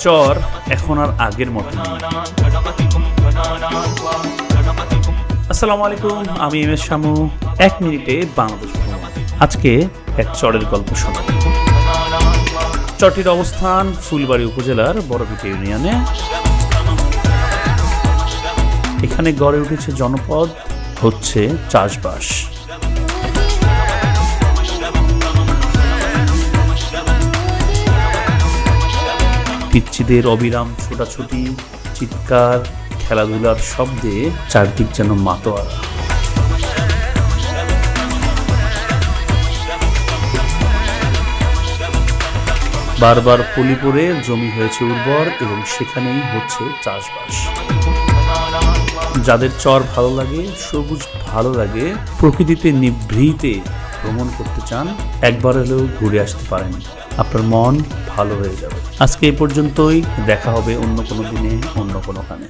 চর এখন আর আগের মতো নেই। আসসালামু আলাইকুম, আমি এম এস শামু। 1 মিনিটে বাংলাদেশ ভ্রমণ। আজকে এক চরের গল্প শোনাব। চরটির অবস্থান ফুলবাড়ী উপজেলার বড়ভিটা ইউনিয়নে। এখানে গড়ে উঠেছে জনপদ হচ্ছে চাষবাস। পিচ্চিদের অবিরাম ছোটাছুটি, চিৎকার, খেলাধুলার শব্দে চারদিক যেন মাতোয়ারা। বারবার পলি পড়ে জমি হয়েছে উর্বর এবং সেখানেই হচ্ছে চাষবাস। যাদের চর ভালো লাগে, সবুজ ভালো লাগে, প্রকৃতিতে নিভৃতে ভ্রমণ করতে চান, একবার হলেও ঘুরে আসতে পারেন, আপনার মন ভালো হয়ে যাবে। আজকে এই পর্যন্তই, দেখা হবে অন্য কোনো দিনে অন্য কোনোখানে।